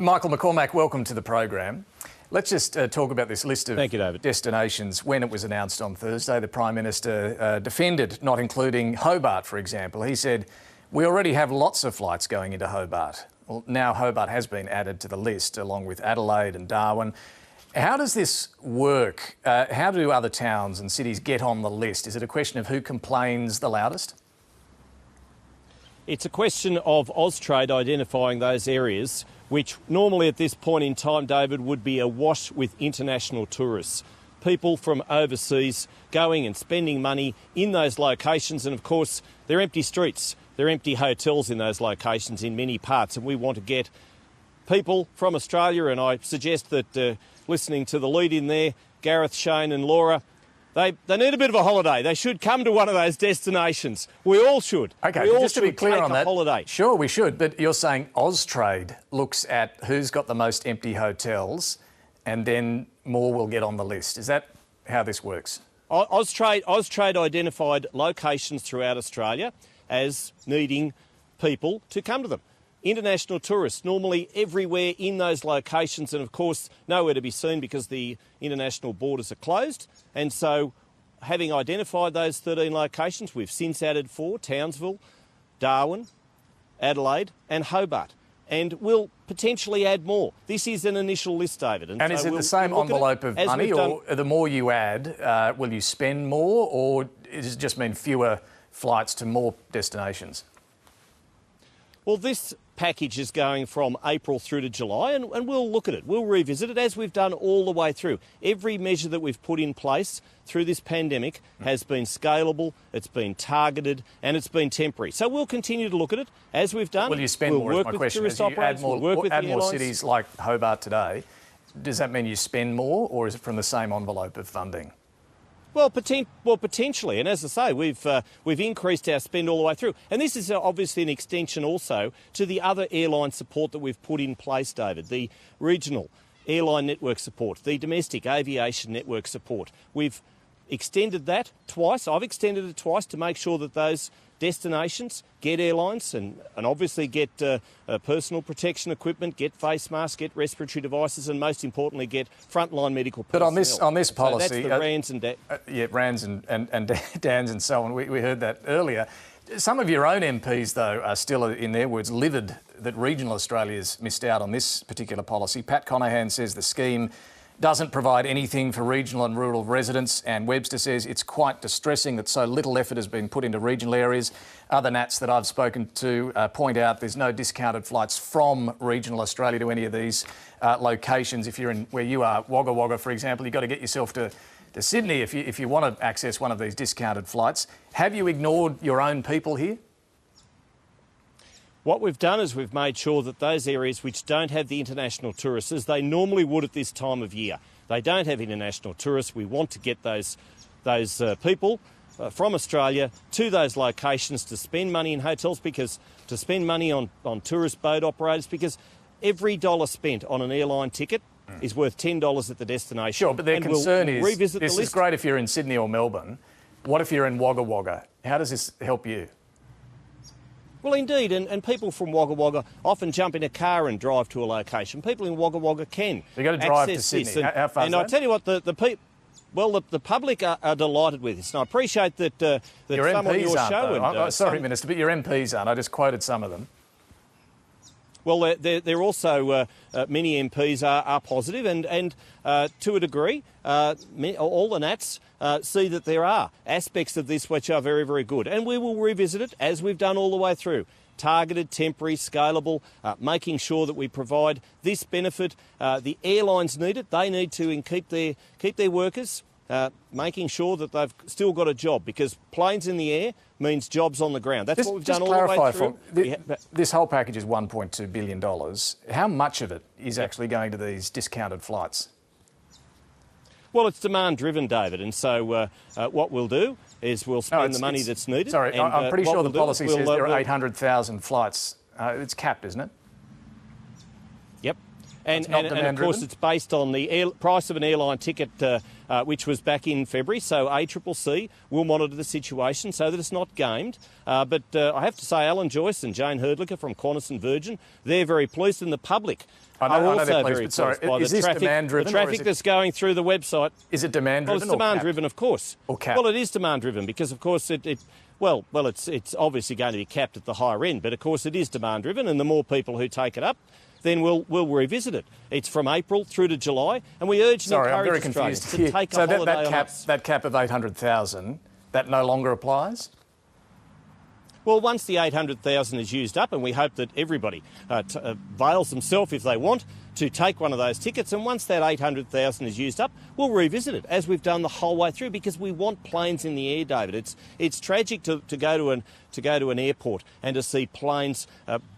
Michael McCormack, welcome to the program. Let's just talk about this list of destinations. When it was announced on Thursday, the Prime Minister defended not including Hobart, for example. He said, we already have lots of flights going into Hobart. Well, now Hobart has been added to the list along with Adelaide and Darwin. How does this work? How do other towns and cities get on the list? Is it a question of who complains the loudest? It's a question of Austrade identifying those areas which normally at this point in time, David, would be awash with international tourists. People from overseas going and spending money in those locations, and of course they're empty streets, they're empty hotels in those locations in many parts, and we want to get people from Australia, and I suggest that listening to the lead in there, Gareth, Shane and Laura, they need a bit of a holiday. They should come to one of those destinations. We all should. OK, we all just to be clear on that, holiday. Sure, we should, but you're saying Austrade looks at who's got the most empty hotels and then more will get on the list. Is that how this works? Austrade identified locations throughout Australia as needing people to come to them. International tourists, normally everywhere in those locations, and of course nowhere to be seen because the international borders are closed. And so, having identified those 13 locations, we've since added 4, Townsville, Darwin, Adelaide and Hobart. And we'll potentially add more. This is an initial list, David. And so is it the same envelope of money, or the more you add, will you spend more, or does it just mean fewer flights to more destinations? Well, this package is going from April through to July, and we'll look at it. We'll revisit it as we've done all the way through. Every measure that we've put in place through this pandemic has been scalable, it's been targeted, and it's been temporary. So we'll continue to look at it as we've done. Will you spend more, is my question. As you add more cities like Hobart today, does that mean you spend more, or is it from the same envelope of funding? Well, potentially, and as I say, we've increased our spend all the way through. And this is obviously an extension also to the other airline support that we've put in place, David, the regional airline network support, the domestic aviation network support. We've extended that twice. I've extended it twice to make sure that those destinations get airlines and obviously get personal protection equipment, get face masks, get respiratory devices, and most importantly, get frontline medical personnel. But on this policy, so that's the RANZ and RANZ and DANS and so on. We heard that earlier. Some of your own MPs, though, are still, in their words, livid that regional Australia's missed out on this particular policy. Pat Conahan says the scheme doesn't provide anything for regional and rural residents, and Webster says it's quite distressing that so little effort has been put into regional areas. Other Nats that I've spoken to point out there's no discounted flights from regional Australia to any of these locations. If you're in where you are, Wagga Wagga, for example, you've got to get yourself to Sydney if you want to access one of these discounted flights. Have you ignored your own people here? What we've done is we've made sure that those areas which don't have the international tourists, as they normally would at this time of year, they don't have international tourists. We want to get those people from Australia to those locations to spend money in hotels, to spend money on tourist boat operators, because every dollar spent on an airline ticket is worth $10 at the destination. Sure, but their concern is this is great if you're in Sydney or Melbourne. What if you're in Wagga Wagga? How does this help you? Well, indeed, and people from Wagga Wagga often jump in a car and drive to a location. People in Wagga Wagga can You've got to drive to Sydney. How far is that? And I tell you what, the public are delighted with this, and I appreciate that your some MPs on your show... aren't, sorry, Minister, but your MPs aren't. I just quoted some of them. Well, they're also, many MPs are positive, and to a degree, all the Nats see that there are aspects of this which are very, very good. And we will revisit it, as we've done all the way through. Targeted, temporary, scalable, making sure that we provide this benefit. The airlines need it. They need to keep their workers, making sure that they've still got a job, because planes in the air means jobs on the ground. That's what we've done all the way through. This whole package is $1.2 billion. How much of it is actually going to these discounted flights? Well, it's demand-driven, David, and so what we'll do is we'll spend the money that's needed. Sorry, I'm pretty sure the policy says there are 800,000 flights. It's capped, isn't it? Yep. And of course, it's based on the price of an airline ticket which was back in February. So ACCC will monitor the situation so that it's not gamed. But I have to say, Alan Joyce and Jane Herdlicker from Qantas and Virgin, they're very pleased, and the public are also very pleased by the traffic that's going through the website. Is it demand-driven? Well, it's demand-driven, of course. Or capped? Well, it is demand-driven because, of course, it's obviously going to be capped at the higher end, but of course it is demand-driven, and the more people who take it up, then we'll revisit it. It's from April through to July, and we urge and encourage Australians to take a holiday on us. That cap of 800,000, that no longer applies? Well, once the 800,000 is used up, and we hope that everybody avails themselves if they want to take one of those tickets, and once that 800,000 is used up, we'll revisit it as we've done the whole way through, because we want planes in the air, David. It's tragic to go to an airport and to see planes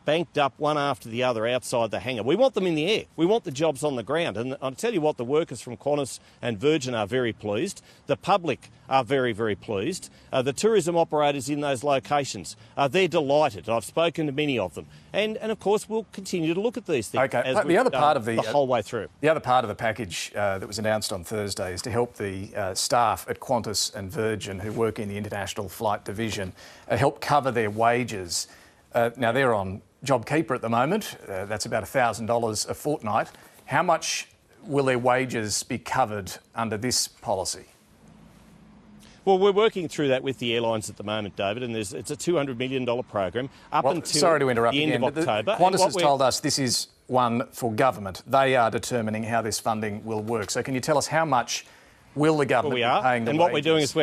banked up one after the other outside the hangar. We want them in the air. We want the jobs on the ground. And I'll tell you what, the workers from Qantas and Virgin are very pleased. The public are very, very pleased. The tourism operators in those locations, they're delighted. I've spoken to many of them. And of course, we'll continue to look at these things as we've done the whole way through. The other part of the package that was announced on Thursday is to help the staff at Qantas and Virgin who work in the international flight division help cover their wages. Now, they're on JobKeeper at the moment. That's about $1,000 a fortnight. How much will their wages be covered under this policy? Well, we're working through that with the airlines at the moment, David, and it's a $200 million program until sorry to interrupt the end again, of October. Qantas has told us this is one for government. They are determining how this funding will work. So can you tell us how much will the government be paying the and wages? What we're doing is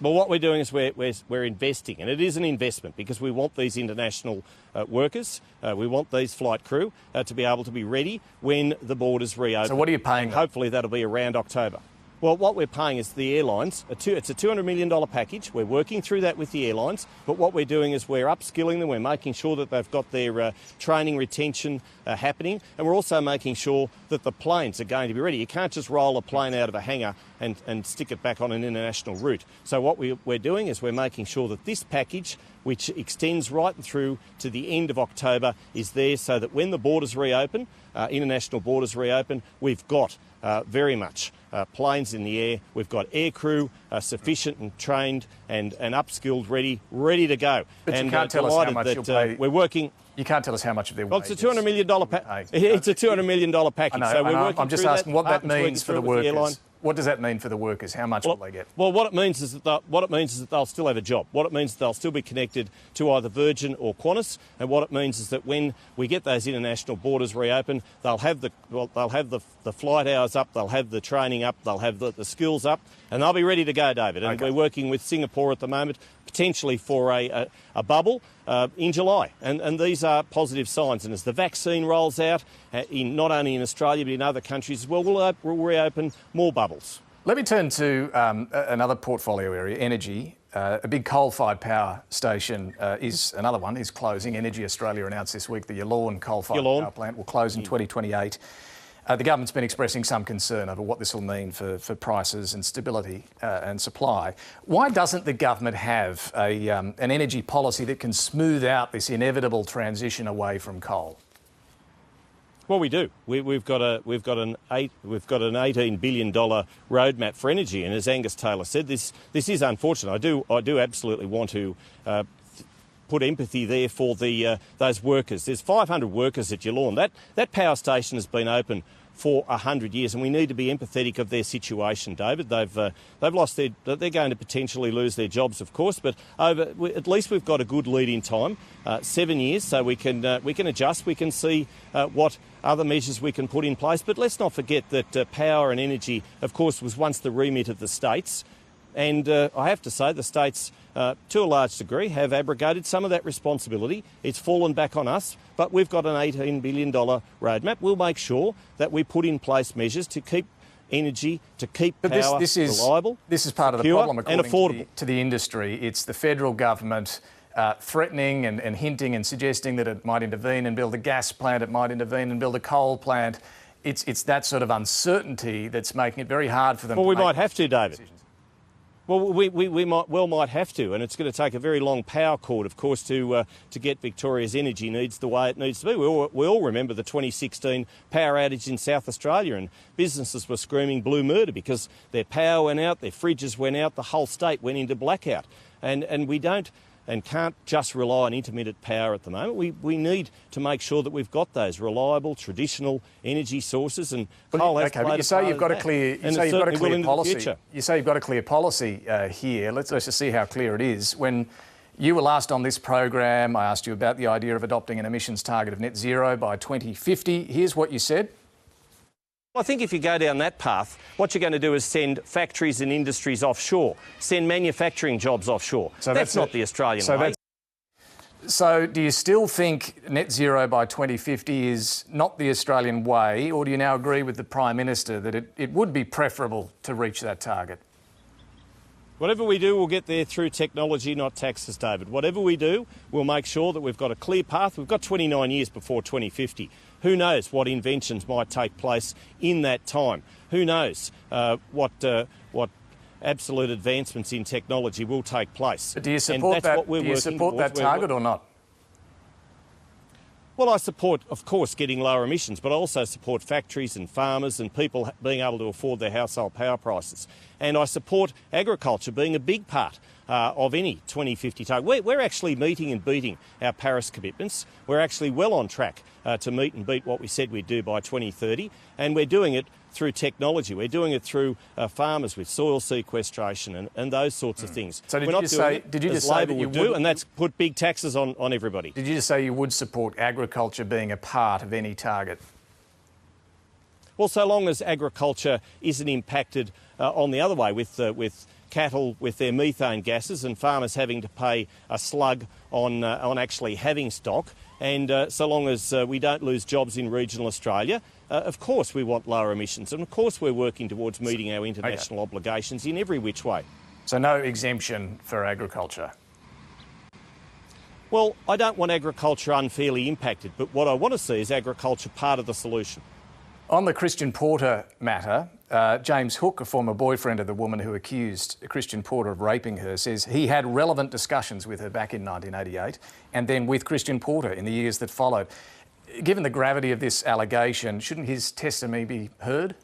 what we're doing is we're investing, and it is an investment because we want these international workers, we want these flight crew to be able to be ready when the borders reopen. So what are you paying? And hopefully that'll be around October. Well, what we're paying is the airlines. It's a $200 million package. We're working through that with the airlines, but what we're doing is we're upskilling them. We're making sure that they've got their training retention happening, and we're also making sure that the planes are going to be ready. You can't just roll a plane out of a hangar and stick it back on an international route. So what we're doing is we're making sure that this package, which extends right through to the end of October, is there so that when the borders reopen, international borders reopen, we've got very much planes in the air. We've got air crew sufficient and trained and upskilled, ready to go. But and you can't tell us how much you'll pay. We're working. You can't tell us how much of their wages. It's a $200 million It's a $200 million package. I know, so we're working I'm just through asking what that means for the workers. The what does that mean for the workers? How much will they get? Well, what it means is that they'll still have a job. What it means is they'll still be connected to either Virgin or Qantas. And what it means is that when we get those international borders reopened, they'll have the flight hours up, they'll have the training up, they'll have the skills up, and they'll be ready to go, David. And we're working with Singapore at the moment, potentially for a bubble in July. And these are positive signs. And as the vaccine rolls out, not only in Australia but in other countries as well, we'll reopen more bubbles. Let me turn to another portfolio area, energy. A big coal-fired power station is another one, is closing. Energy Australia announced this week the Yallourn coal-fired power plant will close in 2028. The government's been expressing some concern over what this will mean for prices and stability and supply. Why doesn't the government have an energy policy that can smooth out this inevitable transition away from coal? Well, we do. We've got an $18 billion roadmap for energy, and as Angus Taylor said, this is unfortunate. I do absolutely want to put empathy there for those workers. There's 500 workers at Yallourn. That power station has been open for 100 years, and we need to be empathetic of their situation, David. They've lost they're going to potentially lose their jobs, of course, but at least we've got a good lead-in time, 7 years, so we can adjust. We can see what other measures we can put in place. But let's not forget that power and energy, of course, was once the remit of the states. And I have to say the states, to a large degree, have abrogated some of that responsibility. It's fallen back on us, but we've got an $18 billion roadmap. We'll make sure that we put in place measures to keep energy, to keep power reliable. This is part of the problem, according and affordable to the industry. It's the federal government threatening and hinting and suggesting that it might intervene and build a gas plant, it might intervene and build a coal plant. It's that sort of uncertainty that's making it very hard for them. Well, we might have to, David. Well, we might have to, and it's going to take a very long power cord, of course, to get Victoria's energy needs the way it needs to be. We all remember the 2016 power outage in South Australia, and businesses were screaming blue murder because their power went out, their fridges went out, the whole state went into blackout. And we don't and can't just rely on intermittent power at the moment. We need to make sure that we've got those reliable, traditional energy sources, and coal has played a part you say you've got a that. clear, And it certainly will into the policy. future. You say you've got a clear policy here. Let's just see how clear it is. When you were last on this program, I asked you about the idea of adopting an emissions target of net zero by 2050. Here's what you said. I think if you go down that path, what you're going to do is send factories and industries offshore, send manufacturing jobs offshore. So that's not the Australian way. So do you still think net zero by 2050 is not the Australian way, or do you now agree with the Prime Minister that it would be preferable to reach that target? Whatever we do, we'll get there through technology, not taxes, David. Whatever we do, we'll make sure that we've got a clear path. We've got 29 years before 2050. Who knows what inventions might take place in that time? Who knows what absolute advancements in technology will take place? But do you support that target or not? Well, I support, of course, getting lower emissions, but I also support factories and farmers and people being able to afford their household power prices. And I support agriculture being a big part of any 2050 target. We're actually meeting and beating our Paris commitments. We're actually well on track to meet and beat what we said we'd do by 2030, and we're doing it through technology. We're doing it through farmers with soil sequestration and those sorts of things. So did you just say that you would, and that's put big taxes on everybody. Did you just say you would support agriculture being a part of any target? Well, so long as agriculture isn't impacted on the other way with cattle with their methane gases and farmers having to pay a slug on actually having stock, and so long as we don't lose jobs in regional Australia, of course we want lower emissions, and of course we're working towards meeting our international obligations in every which way. So no exemption for agriculture? Well, I don't want agriculture unfairly impacted, but what I want to see is agriculture part of the solution. On the Christian Porter matter, James Hook, a former boyfriend of the woman who accused Christian Porter of raping her, says he had relevant discussions with her back in 1988 and then with Christian Porter in the years that followed. Given the gravity of this allegation, shouldn't his testimony be heard?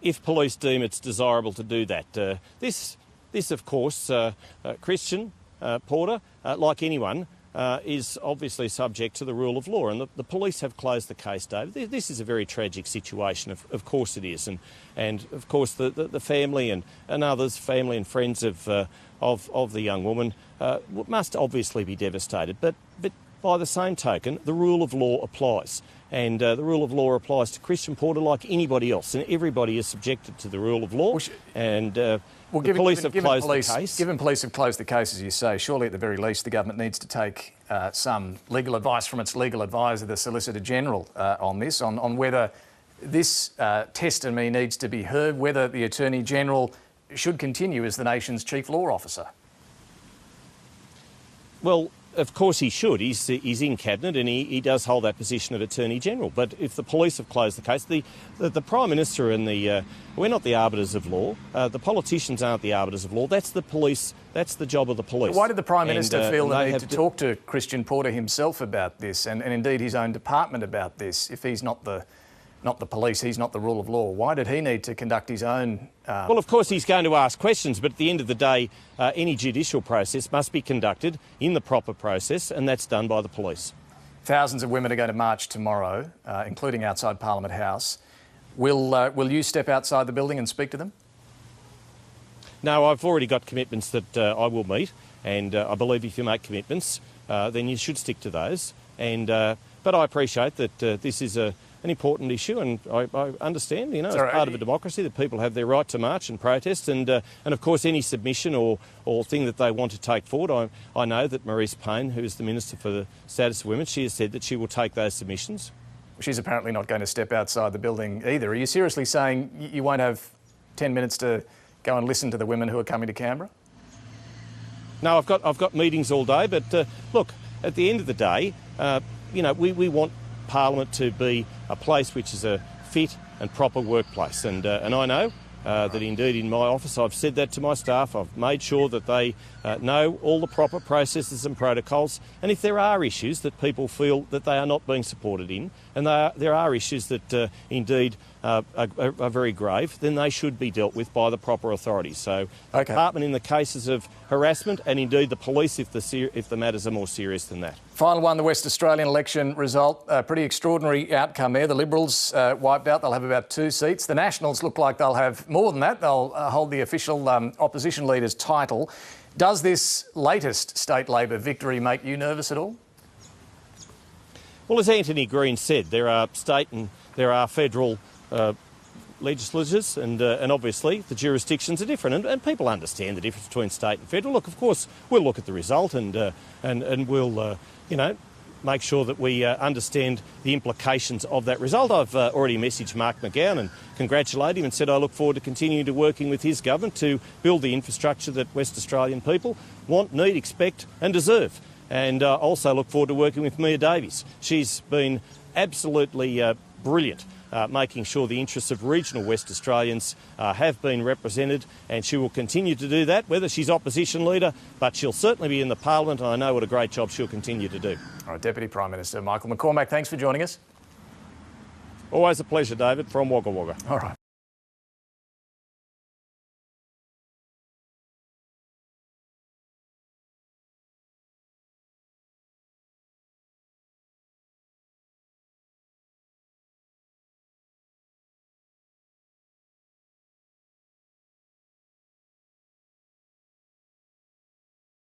If police deem it's desirable to do that. This of course, Christian Porter, like anyone, is obviously subject to the rule of law, and the police have closed the case, David. This is a very tragic situation, of course it is, and of course the family and others, family and friends of the young woman, must obviously be devastated. But by the same token, the rule of law applies, and the rule of law applies to Christian Porter like anybody else, and everybody is subjected to the rule of law. Given police have closed the case. Given police have closed the case, as you say, surely at the very least the government needs to take some legal advice from its legal advisor, the Solicitor General, on this, on whether this testimony needs to be heard, whether the Attorney General should continue as the nation's chief law officer. Well, of course he should. He's in Cabinet and he does hold that position of Attorney General. But if the police have closed the case, the Prime Minister and we're not the arbiters of law. The politicians aren't the arbiters of law. That's the police. That's the job of the police. Why did the Prime Minister feel the need to talk to Christian Porter himself about this and indeed his own department about this? If he's not the police, he's not the rule of law. Why did he need to conduct his own... Well, of course, he's going to ask questions, but at the end of the day, any judicial process must be conducted in the proper process, and that's done by the police. Thousands of women are going to march tomorrow, including outside Parliament House. Will you step outside the building and speak to them? No, I've already got commitments that I will meet, and I believe if you make commitments, then you should stick to those. But I appreciate that this is an important issue, and I understand, it's part of a democracy that people have their right to march and protest, and of course any submission or thing that they want to take forward. I know that Marise Payne, who is the Minister for the Status of Women, she has said that she will take those submissions. She's apparently not going to step outside the building either. Are you seriously saying you won't have 10 minutes to go and listen to the women who are coming to Canberra? No, I've got meetings all day, but look, at the end of the day, we want Parliament to be a place which is a fit and proper workplace, and I know that indeed in my office I've said that to my staff. I've made sure that they know all the proper processes and protocols, and if there are issues that people feel that they are not being supported in, and there are issues that indeed are very grave, then they should be dealt with by the proper authorities. So the department in the cases of harassment, and indeed the police if the matters are more serious than that. Final one, the West Australian election result. A pretty extraordinary outcome there. The Liberals wiped out. They'll have about 2 seats. The Nationals look like they'll have more than that. They'll hold the official opposition leader's title. Does this latest state Labor victory make you nervous at all? Well, as Anthony Green said, there are state and there are federal legislatures, and obviously the jurisdictions are different, and people understand the difference between state and federal. Look, of course, we'll look at the result and we'll, make sure that we understand the implications of that result. I've already messaged Mark McGowan and congratulated him and said I look forward to continuing to working with his government to build the infrastructure that West Australian people want, need, expect and deserve. And also look forward to working with Mia Davies. She's been absolutely brilliant, making sure the interests of regional West Australians have been represented, and she will continue to do that, whether she's opposition leader, but she'll certainly be in the parliament, and I know what a great job she'll continue to do. All right, Deputy Prime Minister Michael McCormack, thanks for joining us. Always a pleasure, David, from Wagga Wagga. All right.